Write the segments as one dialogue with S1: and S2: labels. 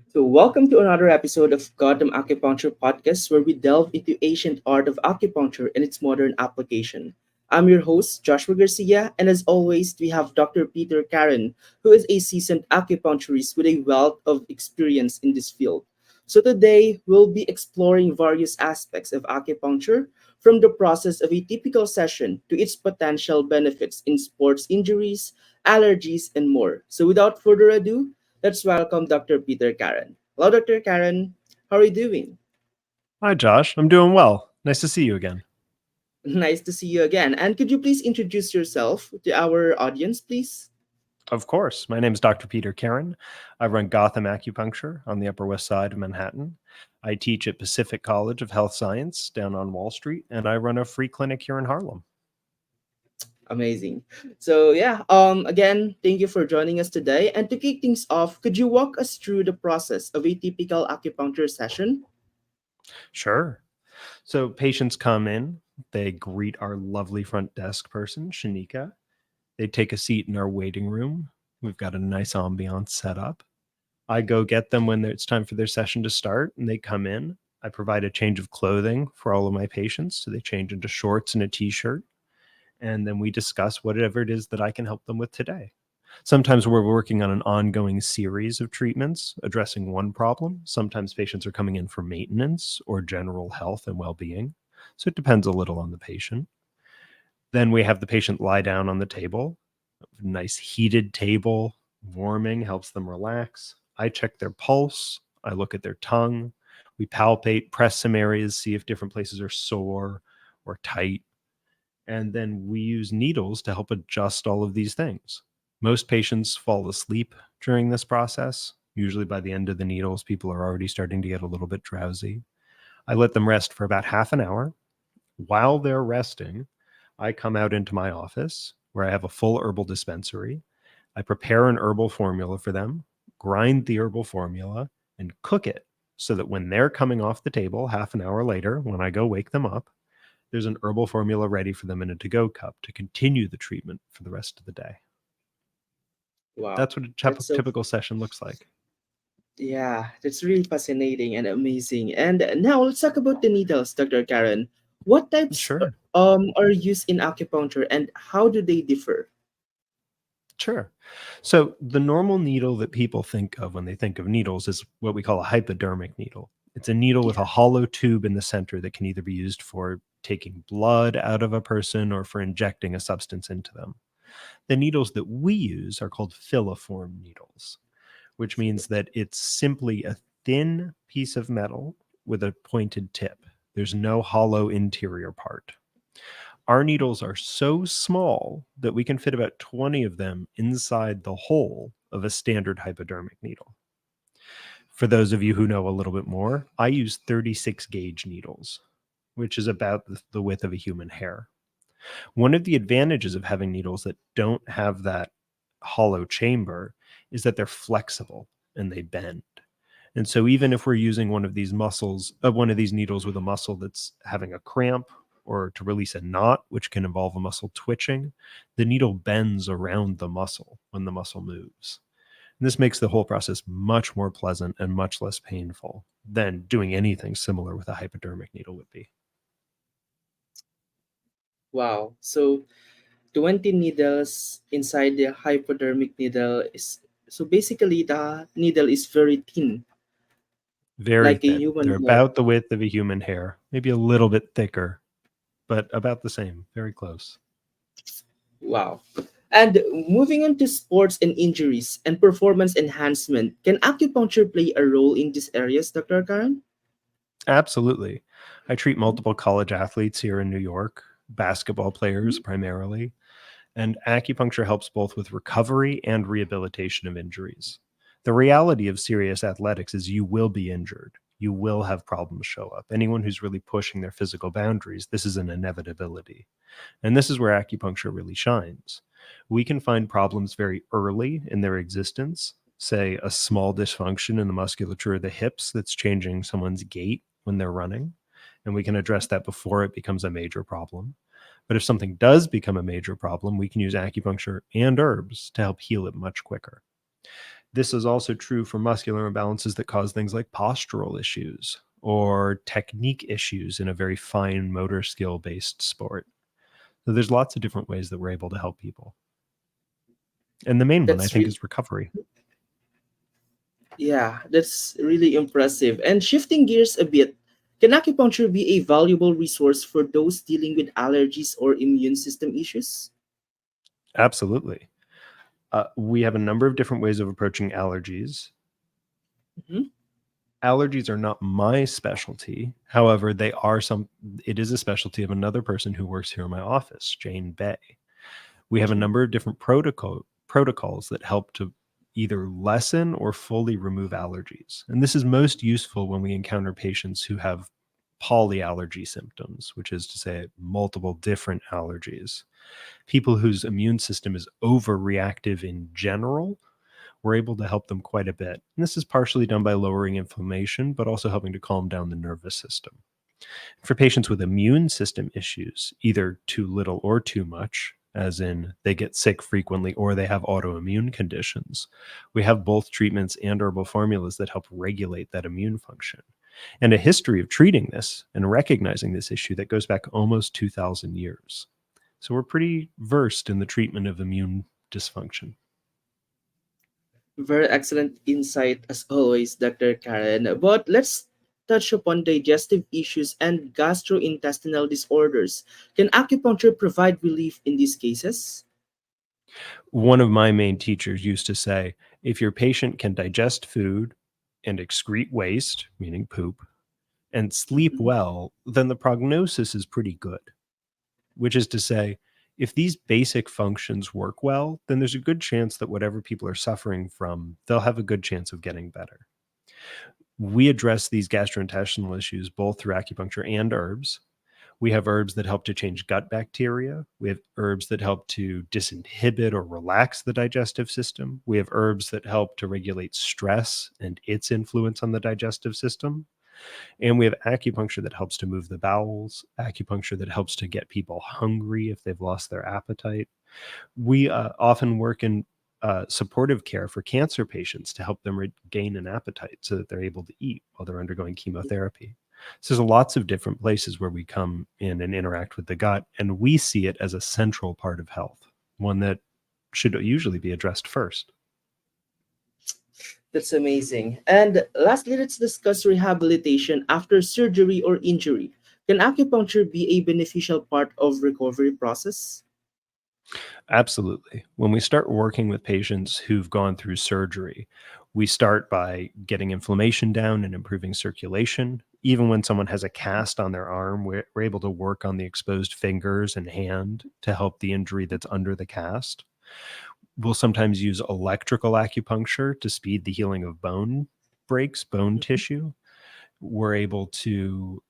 S1: So, welcome to another episode of Gotham Acupuncture Podcast, where we delve into ancient art of acupuncture and its modern application. I'm your host, Joshua Garcia, and as always, we have Dr. Peter Caron, who is a seasoned acupuncturist with a wealth of experience in this field. So, today, we'll be exploring various aspects of acupuncture, from the process of a typical session to its potential benefits in sports injuries, allergies, and more. So, without further ado, let's welcome Dr. Peter Karen. Hello, Dr. Karen. How are you doing?
S2: Hi, Josh. I'm doing well. Nice to see you again.
S1: Nice to see you again. And could you please introduce yourself to our audience, please?
S2: Of course. My name is Dr. Peter Caron. I run Gotham Acupuncture on the Upper West Side of Manhattan. I teach at Pacific College of Health Science down on Wall Street, and I run a free clinic here in Harlem.
S1: Amazing. So yeah, again, thank you for joining us today. And to kick things off, could you walk us through the process of a typical acupuncture session?
S2: Sure. So patients come in, they greet our lovely front desk person, Shanika. They take a seat in our waiting room. We've got a nice ambiance set up. I go get them when it's time for their session to start, and they come in. I provide a change of clothing for all of my patients. So they change into shorts and a t shirt. And then we discuss whatever it is that I can help them with today. Sometimes we're working on an ongoing series of treatments addressing one problem. Sometimes patients are coming in for maintenance or general health and well being. So it depends a little on the patient. Then we have the patient lie down on the table. Nice heated table, warming, helps them relax. I check their pulse. I look at their tongue. We palpate, press some areas, see if different places are sore or tight. And then we use needles to help adjust all of these things. Most patients fall asleep during this process. Usually by the end of the needles, people are already starting to get a little bit drowsy. I let them rest for about half an hour. While they're resting, I come out into my office where I have a full herbal dispensary. I prepare an herbal formula for them, grind the herbal formula, and cook it so that when they're coming off the table half an hour later, when I go wake them up, there's an herbal formula ready for them in a to-go cup to continue the treatment for the rest of the day.
S1: Wow,
S2: That's what a
S1: that's so
S2: typical session looks like.
S1: yeah, that's really fascinating and amazing. And now let's talk about the needles, Dr. Karen. What types
S2: Sure.
S1: are used in acupuncture and how do they differ?
S2: Sure. So the normal needle that people think of when they think of needles is what we call a hypodermic needle. It's a needle with
S1: Yeah.
S2: a hollow tube in the center that can either be used for taking blood out of a person or for injecting a substance into them. The needles that we use are called filiform needles, which means that it's simply a thin piece of metal with a pointed tip. There's no hollow interior part. Our needles are so small that we can fit about 20 of them inside the hole of a standard hypodermic needle. For those of you who know a little bit more, I use 36 gauge needles, which is about the width of a human hair. One of the advantages of having needles that don't have that hollow chamber is that they're flexible and they bend. And so even if we're using one of these needles with a muscle that's having a cramp or to release a knot, which can involve a muscle twitching, the needle bends around the muscle when the muscle moves. And this makes the whole process much more pleasant and much less painful than doing anything similar with a hypodermic needle would be.
S1: Wow. So 20 needles inside the hypodermic needle is so basically the needle is very thin,
S2: Very
S1: like a
S2: thin.
S1: human
S2: They're
S1: hair.
S2: about the width of a human hair, maybe a little bit thicker, but about the same, very close.
S1: Wow. And moving on to sports and injuries and performance enhancement, can acupuncture play a role in these areas, Dr. Karen?
S2: Absolutely. I treat multiple college athletes here in New York, basketball players
S1: Mhm.
S2: primarily, and acupuncture helps both with recovery and rehabilitation of injuries. The reality of serious athletics is you will be injured. You will have problems show up. Anyone who's really pushing their physical boundaries, this is an inevitability. And this is where acupuncture really shines. We can find problems very early in their existence, say a small dysfunction in the musculature of the hips that's changing someone's gait when they're running, and we can address that before it becomes a major problem. But if something does become a major problem, we can use acupuncture and herbs to help heal it much quicker. This is also true for muscular imbalances that cause things like postural issues or technique issues in a very fine motor skill based sport. So there's lots of different ways that we're able to help people. And the main one, I
S1: That's
S2: think,
S1: really,
S2: is recovery.
S1: yeah, that's really impressive. And shifting gears a bit, can acupuncture be a valuable resource for those dealing with allergies or immune system issues?
S2: Absolutely. We have a number of different ways of approaching allergies.
S1: Mhm.
S2: Allergies are not my specialty. However, it is a specialty of another person who works here in my office, Jane Bay. We have a number of different protocols that help to either lessen or fully remove allergies. And this is most useful when we encounter patients who have polyallergy symptoms, which is to say multiple different allergies. People whose immune system is overreactive in general, we're able to help them quite a bit. And this is partially done by lowering inflammation, but also helping to calm down the nervous system. For patients with immune system issues, either too little or too much, as in they get sick frequently or they have autoimmune conditions, we have both treatments and herbal formulas that help regulate that immune function. And a history of treating this and recognizing this issue that goes back almost 2,000 years. So we're pretty versed in the treatment of immune dysfunction.
S1: Very excellent insight as always, Dr. Karen. But let's touch upon digestive issues and gastrointestinal disorders. Can acupuncture provide relief in these cases?
S2: One of my main teachers used to say, if your patient can digest food and excrete waste, meaning poop, and sleep
S1: Mhm.
S2: well, then the prognosis is pretty good. Which is to say, if these basic functions work well, then there's a good chance that whatever people are suffering from, they'll have a good chance of getting better. We address these gastrointestinal issues both through acupuncture and herbs. We have herbs that help to change gut bacteria. We have herbs that help to disinhibit or relax the digestive system. We have herbs that help to regulate stress and its influence on the digestive system. And we have acupuncture that helps to move the bowels, acupuncture that helps to get people hungry if they've lost their appetite. We often work in supportive care for cancer patients to help them regain an appetite so that they're able to eat while they're undergoing chemotherapy. So there's lots of different places where we come in and interact with the gut, and we see it as a central part of health, one that should usually be addressed first.
S1: That's amazing. And lastly, let's discuss rehabilitation after surgery or injury. Can acupuncture be a beneficial part of recovery process?
S2: Absolutely. When we start working with patients who've gone through surgery, we start by getting inflammation down and improving circulation. Even when someone has a cast on their arm, we're able to work on the exposed fingers and hand to help the injury that's under the cast. We'll sometimes use electrical acupuncture to speed the healing of bone breaks, bone
S1: Mhm.
S2: tissue. We're able to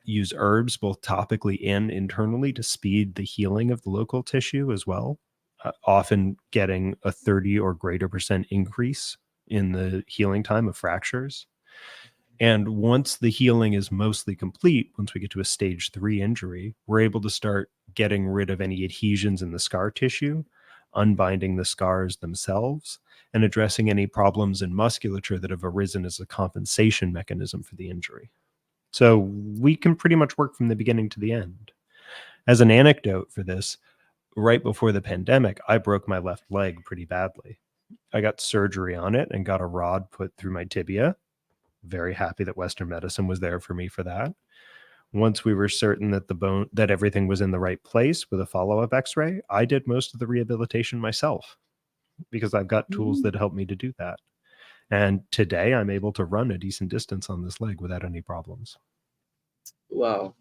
S2: use herbs both topically and internally to speed the healing of the local tissue as well, often getting a 30 or greater percent increase in the healing time of fractures. And once the healing is mostly complete, once we get to a stage 3 injury, we're able to start getting rid of any adhesions in the scar tissue, unbinding the scars themselves, and addressing any problems in musculature that have arisen as a compensation mechanism for the injury. So we can pretty much work from the beginning to the end. As an anecdote for this, right before the pandemic, I broke my left leg pretty badly. I got surgery on it and got a rod put through my tibia. Very happy that Western medicine was there for me for that. Once we were certain that that everything was in the right place with a follow-up x-ray, I did most of the rehabilitation myself because I've got tools
S1: Mm.
S2: that help me to do that. And today I'm able to run a decent distance on this leg without any problems.
S1: Wow,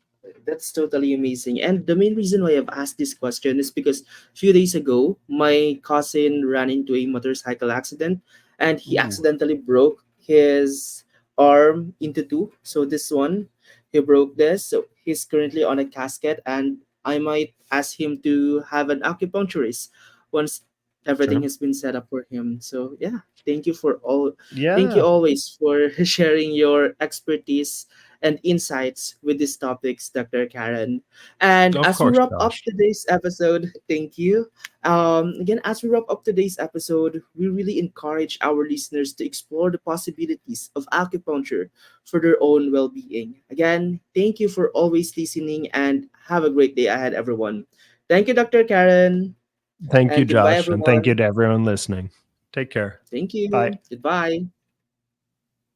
S1: that's totally amazing. And the main reason why I've asked this question is because a few days ago, my cousin ran into a motorcycle accident and he
S2: Ooh,
S1: accidentally broke his arm into two. So this one, he broke this. So he's currently on a casket, and I might ask him to have an acupuncturist once everything
S2: sure.
S1: has been set up for him. So yeah, thank you for all. Thank you
S2: Yeah.
S1: always for sharing your expertise and insights with these topics, Dr. Karen. And
S2: Of
S1: as we
S2: course,
S1: wrap up
S2: Josh.
S1: today's episode, thank you. Again, as we wrap up today's episode, we really encourage our listeners to explore the possibilities of acupuncture for their own well being. Again, thank you for always listening and have a great day ahead, everyone. Thank you, Dr. Karen,
S2: Thank you,
S1: and goodbye,
S2: Josh, and thank you
S1: everyone.
S2: to everyone listening. Take care.
S1: Thank
S2: Bye.
S1: you. Goodbye.